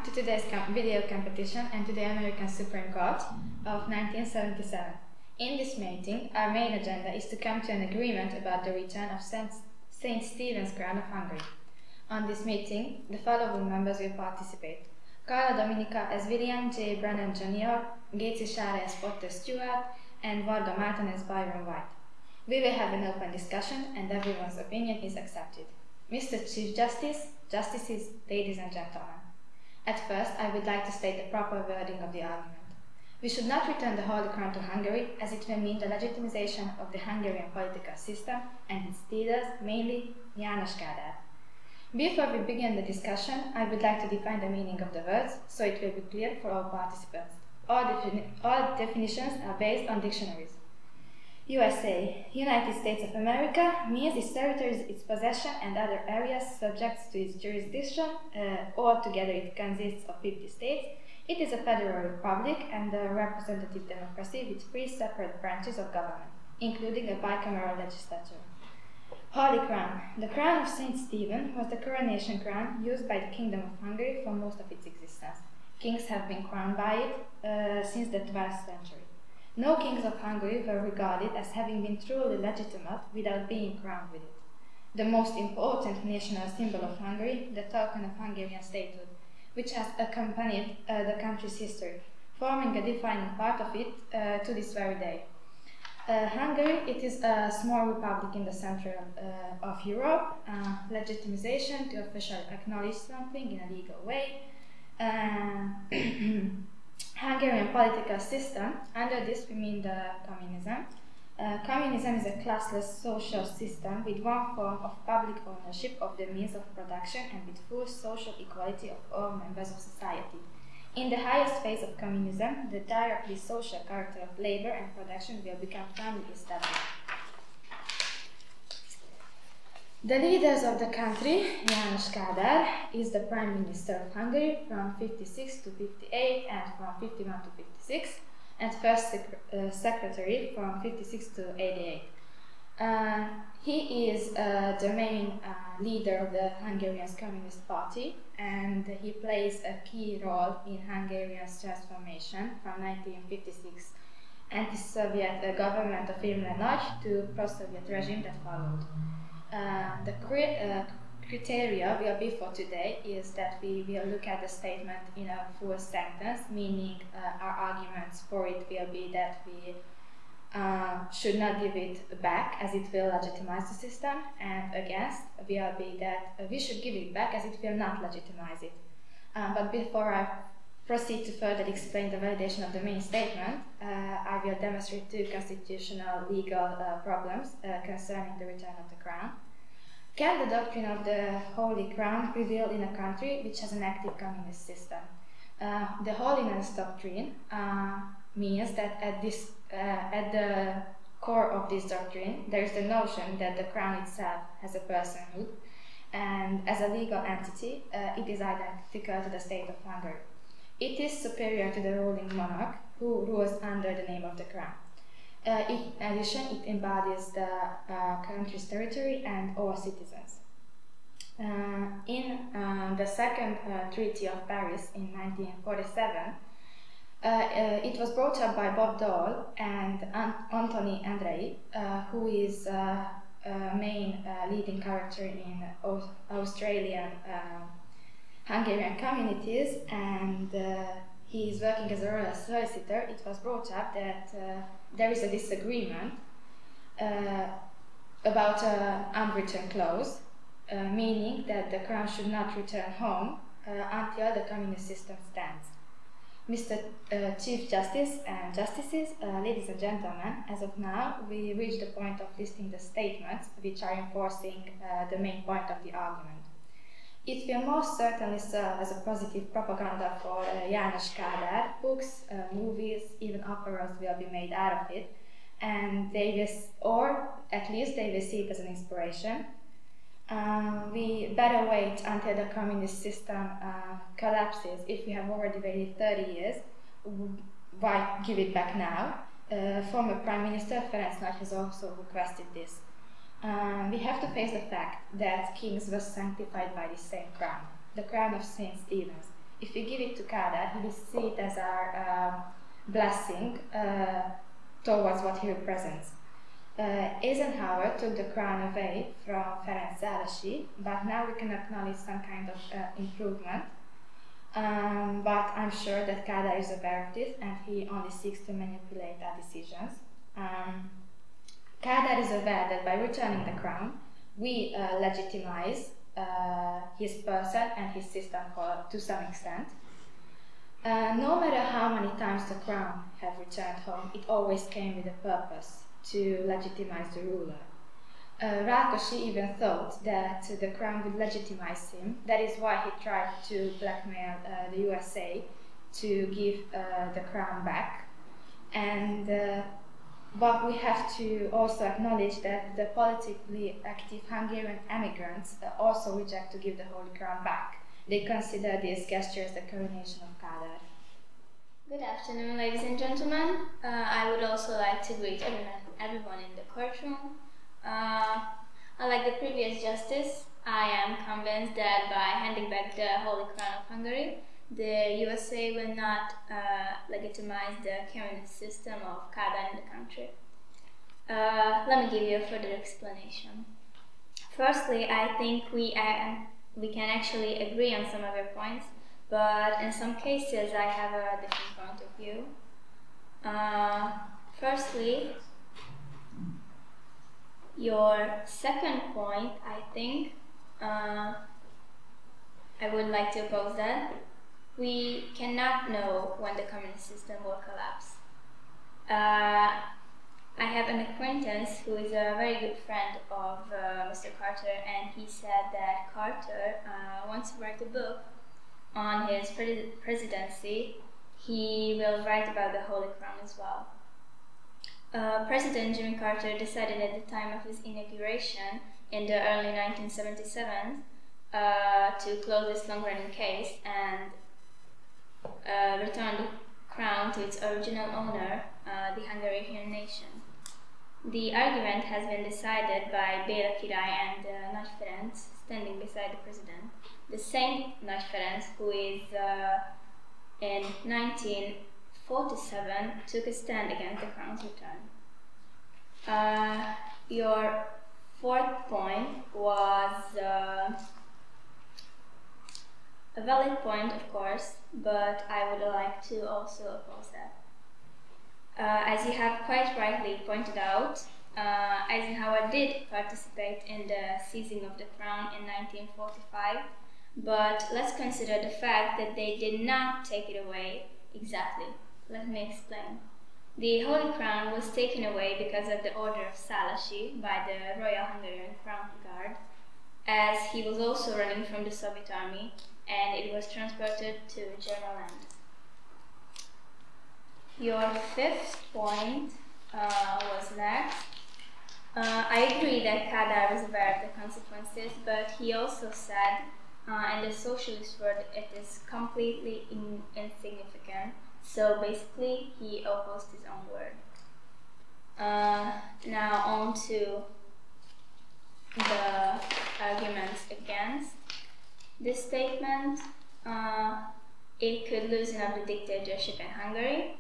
to today's video competition and to the American Supreme Court of 1977. In this meeting, our main agenda is to come to an agreement about the return of St. Stephen's crown of Hungary. On this meeting, the following members will participate: Carla Dominica as William J. Brennan Jr., Géci Sára as Potter Stewart, and Varga Márton as Byron White. We will have an open discussion and everyone's opinion is accepted. Mr. Chief Justice, Justices, ladies and gentlemen. At first, I would like to state the proper wording of the argument. We should not return the Holy Crown to Hungary, as it will mean the legitimization of the Hungarian political system and its leaders, mainly János Kádár. Before we begin the discussion, I would like to define the meaning of the words, so it will be clear for all participants. All definitions are based on dictionaries. USA, United States of America, means its territories, its possession and other areas subject to its jurisdiction. Altogether it consists of 50 states. It is a federal republic and a representative democracy with 3 separate branches of government, including a bicameral legislature. Holy Crown. The crown of St. Stephen was the coronation crown used by the Kingdom of Hungary for most of its existence. Kings have been crowned by it since the 12th century. No kings of Hungary were regarded as having been truly legitimate without being crowned with it. The most important national symbol of Hungary, the token of Hungarian statehood, which has accompanied the country's history, forming a defining part of it to this very day. Hungary, it is a small republic in the center of Europe. Legitimization to officially acknowledge something in a legal way. Hungarian political system, under this we mean the communism. Communism is a classless social system with one form of public ownership of the means of production and with full social equality of all members of society. In the highest phase of communism, the directly social character of labor and production will become firmly established. The leaders of the country, János Kádár, is the Prime Minister of Hungary from 56 to 58 and from 51 to 56, and First Secretary from 56 to 88. He is the main leader of the Hungarian Communist Party, and he plays a key role in Hungarian's transformation from 1956 anti-Soviet government of Imre Nagy to pro-Soviet regime that followed. The criteria will be for today is that we will look at the statement in a full sentence, meaning our arguments for it will be that we should not give it back as it will legitimize the system, and against will be that we should give it back as it will not legitimize it. But before I proceed to further explain the validation of the main statement, I will demonstrate 2 constitutional legal problems concerning the return of the crown. Can the doctrine of the Holy Crown prevail in a country which has an active communist system? The Holiness Doctrine means that at the core of this doctrine there is the notion that the crown itself has a personhood, and as a legal entity it is identical to the state of Hungary. It is superior to the ruling monarch, who rules under the name of the crown. In addition, it embodies the country's territory and all citizens. In the Second Treaty of Paris in 1947, it was brought up by Bob Dole and Anthony Andrei, who is a main leading character in Australian Hungarian communities, and he is working as a royal solicitor. It was brought up that there is a disagreement about an unwritten clause, meaning that the crown should not return home until the communist system stands. Mr. Chief Justice and Justices, ladies and gentlemen, as of now we reach the point of listing the statements which are enforcing the main point of the argument. It will most certainly serve as a positive propaganda for János Kádár. Books, movies, even operas will be made out of it, and they will, or at least they will see it as an inspiration. We better wait until the communist system collapses. If we have already waited 30 years, why give it back now? Former Prime Minister Ferenc Nagy has also requested this. We have to face the fact that kings were sanctified by the same crown, the crown of St. Stephen's. if we give it to Kádár, he will see it as our blessing towards what he represents. Eisenhower took the crown away from Ferenc Szálasi, but now we can acknowledge some kind of improvement. But I'm sure that Kádár is aware of this and he only seeks to manipulate our decisions. Kádár is aware that by returning the crown, we legitimize his person and his system to some extent. No matter how many times the crown have returned home, it always came with a purpose to legitimize the ruler. Rákosi even thought that the crown would legitimize him. That is why he tried to blackmail the USA to give the crown back. But we have to also acknowledge that the politically active Hungarian emigrants also reject to give the Holy Crown back. They consider this gesture as the coronation of Kádár. Good afternoon, ladies and gentlemen. I would also like to greet everyone in the courtroom. Unlike the previous justice, I am convinced that by handing back the Holy Crown of Hungary, the USA will not legitimize the communist system of Kádár in the country. Let me give you a further explanation. Firstly, I think we can actually agree on some of your points, but in some cases I have a different point of view. Firstly, your second point, I think, I would like to oppose that. We cannot know when the communist system will collapse. I have an acquaintance who is a very good friend of Mr. Carter, and he said that Carter wants to write a book on his presidency. He will write about the Holy Crown as well. President Jimmy Carter decided at the time of his inauguration in the early 1977 to close this long-running case and return the crown to its original owner, the Hungarian nation. The argument has been decided by Béla Király and Nagy Ferenc standing beside the president. The same Nagy Ferenc who is in 1947 took a stand against the crown's return. Your fourth point was a valid point, of course, but I would like to also oppose that. As you have quite rightly pointed out, Eisenhower did participate in the seizing of the crown in 1945, but let's consider the fact that they did not take it away exactly. Let me explain. The Holy Crown was taken away because of the order of Szálasi by the Royal Hungarian Crown Guard, as he was also running from the Soviet Army, and it was transported to German land. Your fifth point was next. I agree that Kádár was aware of the consequences, but he also said, in the socialist word, it is completely insignificant. So basically, he opposed his own word. Now on to the arguments against this statement. It could loosen up the dictatorship in Hungary.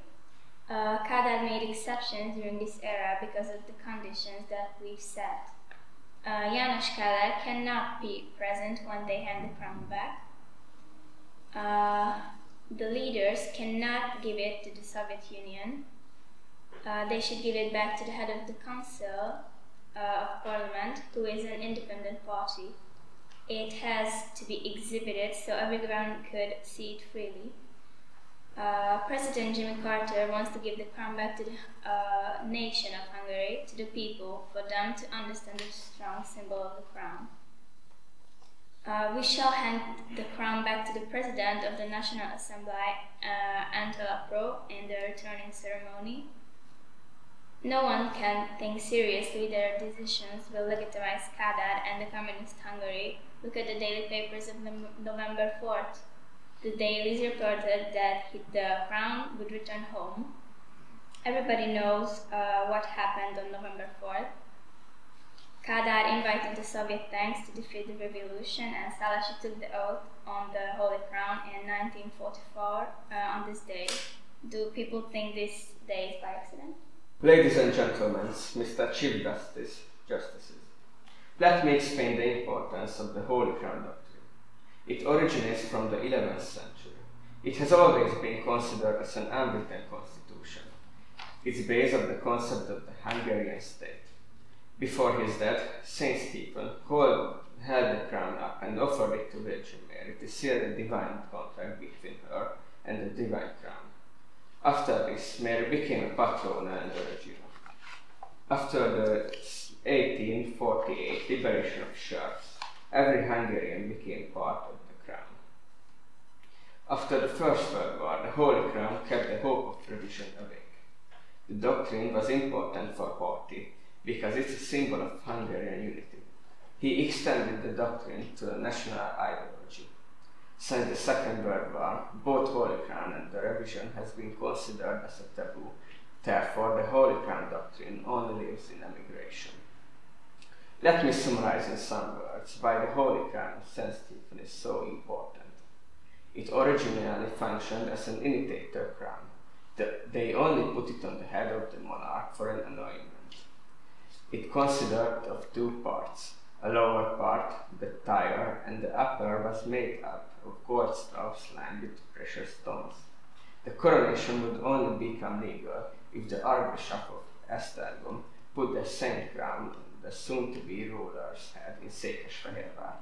Kádár made exceptions during this era because of the conditions that we've set. János Kádár cannot be present when they hand the crown back. The leaders cannot give it to the Soviet Union. They should give it back to the head of the Council of Parliament, who is an independent party. It has to be exhibited so everyone could see it freely. President Jimmy Carter wants to give the crown back to the nation of Hungary, to the people, for them to understand the strong symbol of the crown. We shall hand the crown back to the President of the National Assembly, Antal in the returning ceremony. No one can think seriously their decisions will legitimize Kádár and the communist Hungary. Look at the daily papers of November 4th. The dailies reported that the crown would return home. Everybody knows what happened on November 4th. Kádár invited the Soviet tanks to defeat the revolution, and Szálasi took the oath on the Holy Crown in 1944 on this day. Do people think this day is by accident? Ladies and gentlemen, Mr. Chief Justices, let me explain the importance of the Holy Crown Doctrine. It originates from the 11th century. It has always been considered as an unwritten constitution. It's based on the concept of the Hungarian state. Before his death, Saint Stephen held the crown up and offered it to Virgin Mary to seal the divine contract between her and the divine crown. After this, Mary became a patrona and a regina. After the 1848 liberation of serfs, every Hungarian became part of the crown. After the First World War, the Holy Crown kept the hope of tradition awake. The doctrine was important for Horthy because it's a symbol of Hungarian unity. He extended the doctrine to a national ideology. Since the Second World War, both Holy Crown and the revision has been considered as a taboo. Therefore, the Holy Crown doctrine only lives in emigration. Let me summarize in some words why the Holy Crown of St. Stephen is so important. It originally functioned as an initiator crown. They only put it on the head of the monarch for an anointment. It consisted of two parts. A lower part, the tire, and the upper was made up of gold straps lined with precious stones. The coronation would only become legal if the Archbishop of Esztergom put the same crown on the soon-to-be ruler's head in Székesfehérvár.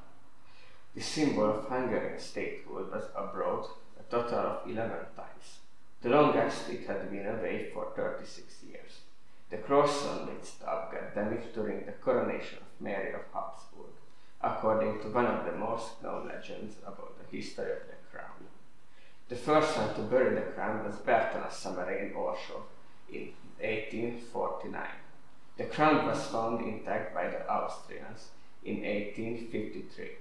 The symbol of Hungarian statehood was abroad a total of 11 times. The longest it had been away for 36 years. The cross on its top got damaged during the coronation of Mary of Habsburg, according to one of the most known legends about the history of the crown. The first one to bury the crown was Bertalan Samarén Orsov in 1849. The crown was found intact by the Austrians in 1853.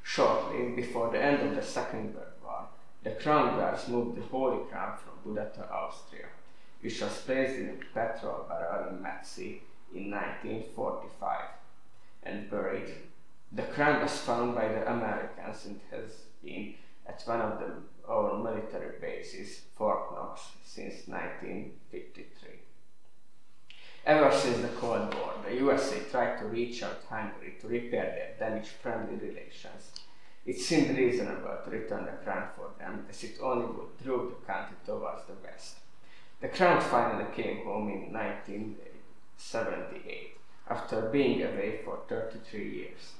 Shortly before the end of the Second World War, the Crown Guards moved the Holy Crown from Buda to Austria, which was placed in a petrol barrel in Metzi in 1945 and buried. The crown was found by the Americans and has been at one of our military bases, Fort Knox, since 1953. Ever since the Cold War, the USA tried to reach out Hungary to repair their damaged friendly relations. It seemed reasonable to return the crown for them, as it only would draw the country towards the west. The crown finally came home in 1978, after being away for 33 years.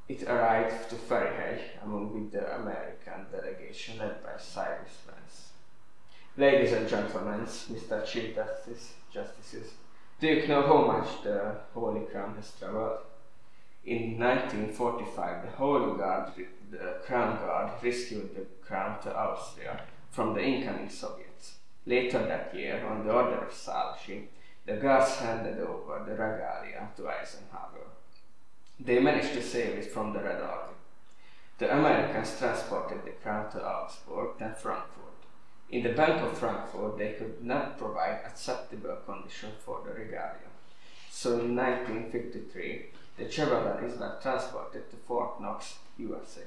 It arrived to Ferihegy with the American delegation led by Cyrus Vance. Ladies and gentlemen, Mr. Chief Justices, do you know how much the Holy Crown has traveled? In 1945, the Crown Guard rescued the crown to Austria from the incoming Soviets. Later that year, on the order of Szálasi, the guards handed over the regalia to Eisenhower. They managed to save it from the Red Army. The Americans transported the crown to Augsburg, then Frankfurt. In the Bank of Frankfurt, they could not provide acceptable conditions for the regalia. So in 1953, the Chevroleys were transported to Fort Knox, USA.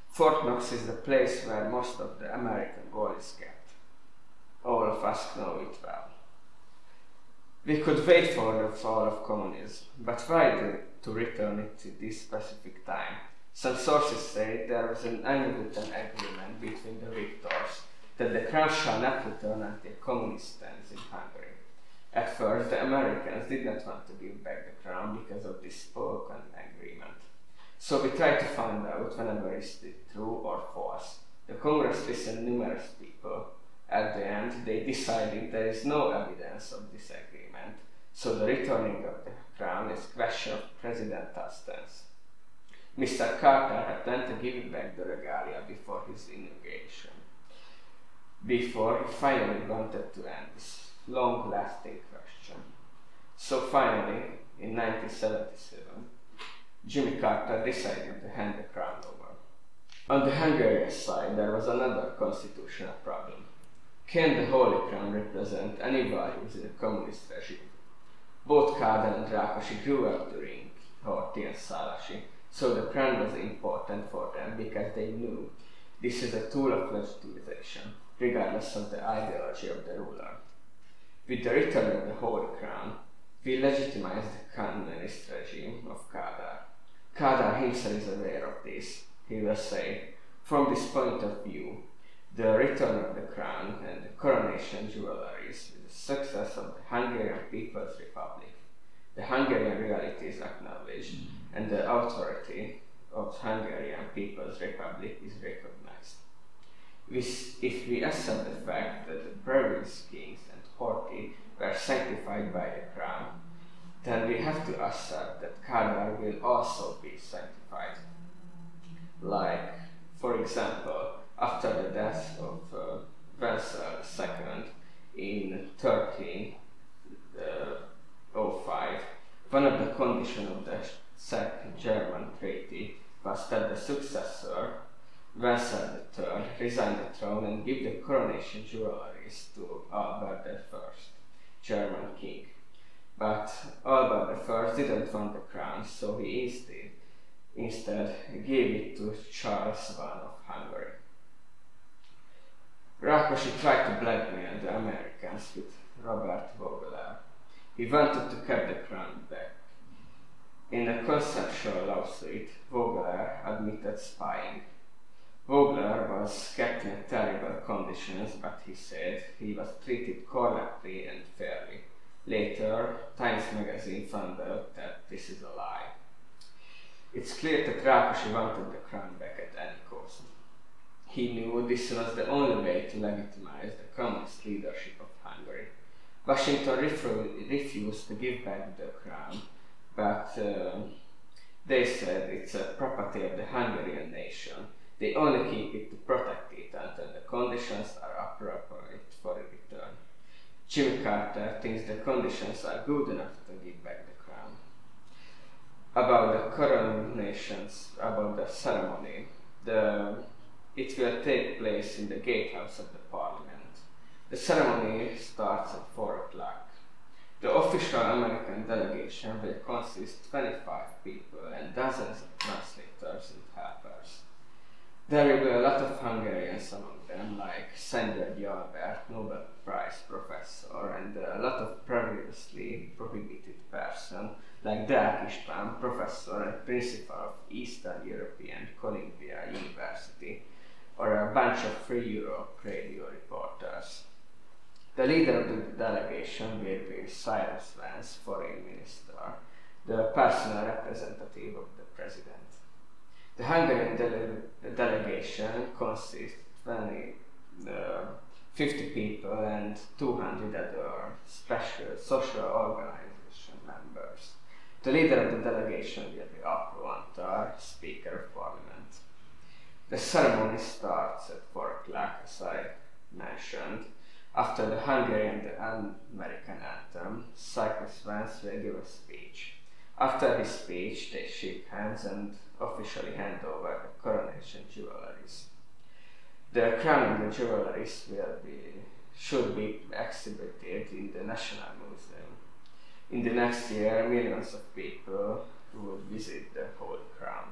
Fort Knox is the place where most of the American gold is kept. All of us know it well. We could wait for the fall of communism, but why to return it to this specific time? Some sources say there was an unwritten agreement between the victors that the crown shall not return until communist stands in Hungary. At first, the Americans did not want to give back the crown because of this spoken agreement. So we tried to find out whenever is it true or false. The Congress listened to numerous people. At the end, they decided there is no evidence of this agreement, so the returning of the crown is a question of presidential stance. Mr. Carter had planned to give back the regalia before his inauguration, before he finally wanted to end this long-lasting question. So finally, in 1977, Jimmy Carter decided to hand the crown over. On the Hungarian side, there was another constitutional problem. Can the Holy Crown represent any values in a communist regime? Both Kádár and Rákosi grew up during Horthy and Szálasi, So the crown was important for them because they knew this is a tool of legitimization, regardless of the ideology of the ruler. With the return of the Holy Crown, we legitimize the communist regime of Kadar. Kadar himself is aware of this. He will say, from this point of view, the return of the crown and the coronation jewelries is the success of the Hungarian People's Republic. The Hungarian reality is acknowledged, and the authority of Hungarian People's Republic is recognized. If we accept the fact that the previous kings and Horthy were sanctified by the crown, then we have to accept that Kadar will also be sanctified. Like, for example, after the death of Wenzel II in 1305, one of the conditions of the Czech-German treaty was that the successor, Wenzel III, resign the throne and give the coronation jewelries to Albert I, German king. But Albert I didn't want the crown, so he instead gave it to Charles I of Hungary. Rákosi tried to blackmail the Americans with Robert Vogler. He wanted to get the crown back. In a consensual lawsuit, Vogler admitted spying. Vogler was kept in terrible conditions, but he said he was treated correctly and fairly. Later, Times magazine found out that this is a lie. It's clear that Rákosi wanted the crown back at any cost. He knew this was the only way to legitimize the communist leadership of Hungary. Washington refused to give back the crown, but they said it's a property of the Hungarian nation. They only keep it to protect it until the conditions are appropriate for a return. Jimmy Carter thinks the conditions are good enough to give back the crown. About the coronations, about the ceremony, it will take place in the gatehouse of the parliament. The ceremony starts at 4 o'clock. The official American delegation will consist of 25 people and dozens of translators and helpers. There will be a lot of Hungarians among them, like Szent Albert, Nobel Prize professor, and a lot of previously prohibited persons, like Deák István, professor and principal of Eastern European Columbia University, or a bunch of Free Europe radio reporters. The leader of the delegation will be Cyrus Vance, foreign minister, the personal representative of the president. The Hungarian delegation consists of 50 people and 200 other special social organization members. The leader of the delegation will be Apró Antal, Speaker of Parliament. The ceremony starts at 4 o'clock, as I mentioned. After the Hungarian and American anthem, Cyrus Vance will give a speech. After his speech, they shake hands and officially hand over the coronation jewelries. The crown and the jewelries should be exhibited in the National Museum. In the next year, millions of people would visit the Holy Crown.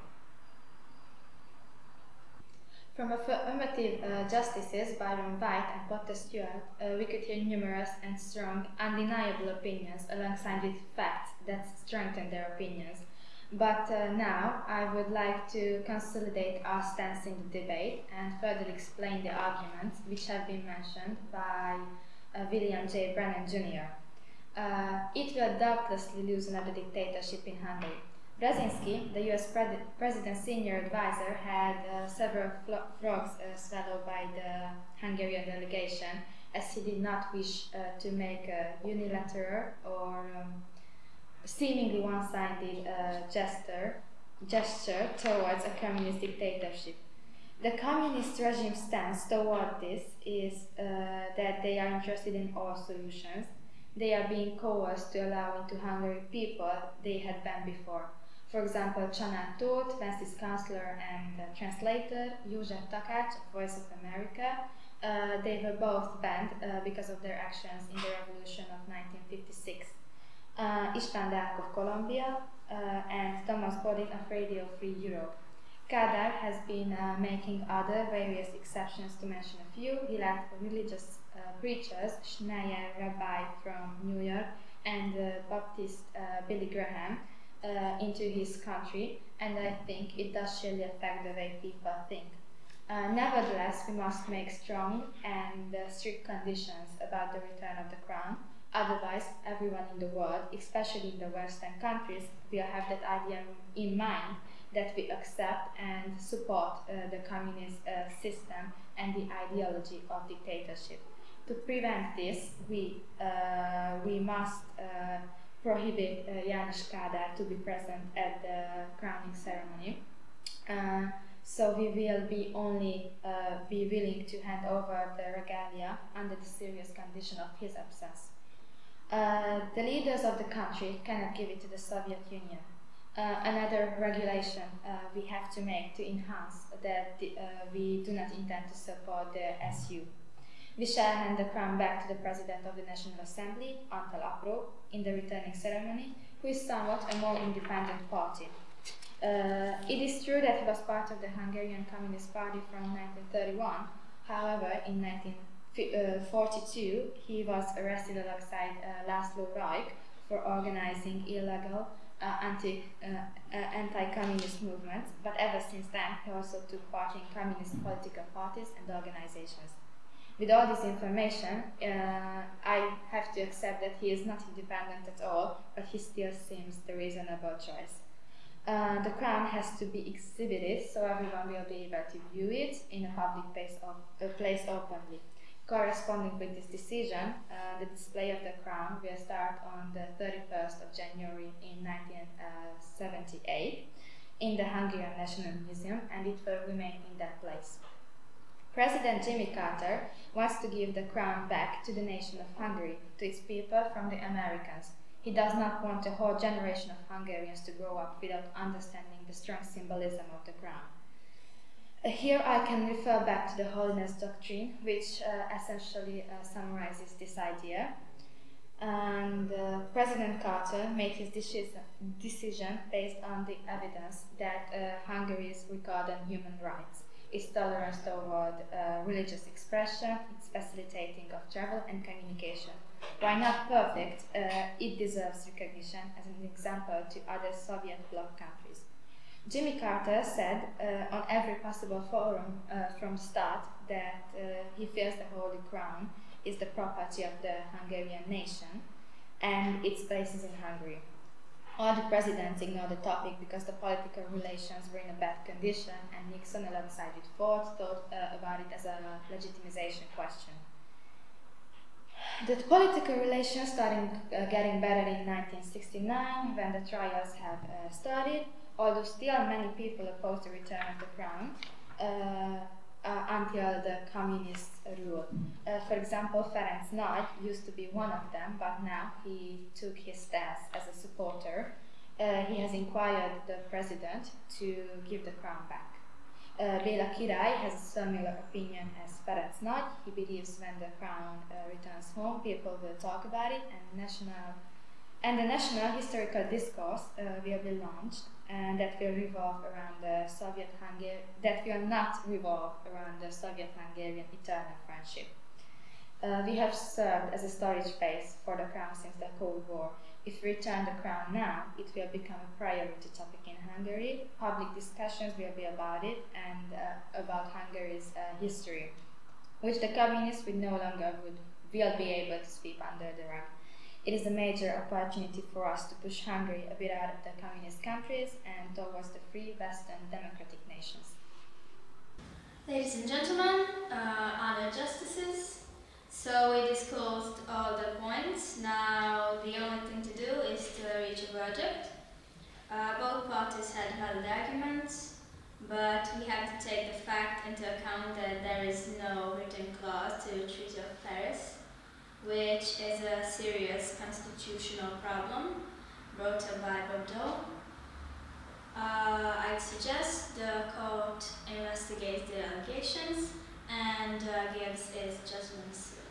From affirmative justices Byron White and Potter Stewart, we could hear numerous and strong, undeniable opinions alongside with facts that strengthen their opinions. But now I would like to consolidate our stance in the debate and further explain the arguments which have been mentioned by William J. Brennan Jr. It will doubtlessly lose another dictatorship in Hungary. Brzezinski, the US President's senior advisor, had several frogs swallowed by the Hungarian delegation, as he did not wish to make a unilateral or seemingly one-sided gesture towards a communist dictatorship. The communist regime's stance toward this is that they are interested in all solutions. They are being coerced to allow into Hungary people they had banned before. For example, Csanád Tóth, Vance's counselor and translator, Jozsef Takács, Voice of America, they were both banned because of their actions in the revolution of 1956. István Deák of Colombia, and Thomas Bodin of Radio Free Europe. Kádár has been making other various exceptions. To mention a few, he let religious preachers, Schneier Revai from New York and Baptist Billy Graham, into his country, and I think it does surely affect the way people think. Nevertheless, we must make strong and strict conditions about the return of the crown. Otherwise, everyone in the world, especially in the Western countries, will have that idea in mind that we accept and support the communist system and the ideology of dictatorship. To prevent this, we must prohibit János Kádár to be present at the crowning ceremony. So we will be only be willing to hand over the regalia under the serious condition of his absence. The leaders of the country cannot give it to the Soviet Union. Another regulation we have to make to enhance that we do not intend to support the SU. We shall hand the crown back to the President of the National Assembly, Antal Apró, in the returning ceremony, who is somewhat a more independent party. It is true that he was part of the Hungarian Communist Party from 1931. However, in 1942, he was arrested alongside László Rajk for organizing illegal anti-communist movements, but ever since then he also took part in communist political parties and organizations. With all this information, I have to accept that he is not independent at all, but he still seems the reasonable choice. The crown has to be exhibited so everyone will be able to view it in a public place openly. Corresponding with this decision, the display of the crown will start on the 31st of January in 1978 in the Hungarian National Museum, and it will remain in that place. President Jimmy Carter wants to give the crown back to the nation of Hungary, to its people from the Americans. He does not want a whole generation of Hungarians to grow up without understanding the strong symbolism of the crown. Here I can refer back to the Holiness Doctrine, which essentially summarizes this idea. And President Carter made his decision based on the evidence that Hungary's regard on human rights, its tolerance toward religious expression, its facilitating of travel and communication. While not perfect, it deserves recognition as an example to other Soviet bloc countries. Jimmy Carter said on every possible forum from the start that he feels the Holy Crown is the property of the Hungarian nation and its place is in Hungary. All the presidents ignored the topic because the political relations were in a bad condition, and Nixon, alongside with Ford, thought about it as a legitimization question. The political relations started getting better in 1969 when the trials have started, although still many people opposed the return of the crown until the communists ruled. For example, Ferenc Nagy used to be one of them, but now he took his stance as a supporter. He has inquired the president to give the crown back. Béla Király has a similar opinion as Ferenc Nagy. He believes when the crown returns home, people will talk about it, and the national historical discourse will be launched, and that will revolve around the that will not revolve around the Soviet-Hungarian eternal friendship. We have served as a storage base for the crown since the Cold War. If we return the crown now, it will become a priority topic in Hungary. Public discussions will be about it and about Hungary's history, which the communists will no longer will be able to sweep under the rug. It is a major opportunity for us to push Hungary a bit out of the communist countries and towards the free Western democratic nations. Ladies and gentlemen, honored justices, so we disclosed all the points. Now the only thing to do is to reach a verdict. Both parties had valid arguments, but we have to take the fact into account that there is no written clause to the Treaty of Paris, which is a serious constitutional problem brought up by Bordeaux. I suggest the court investigates the allegations and gives its judgment soon.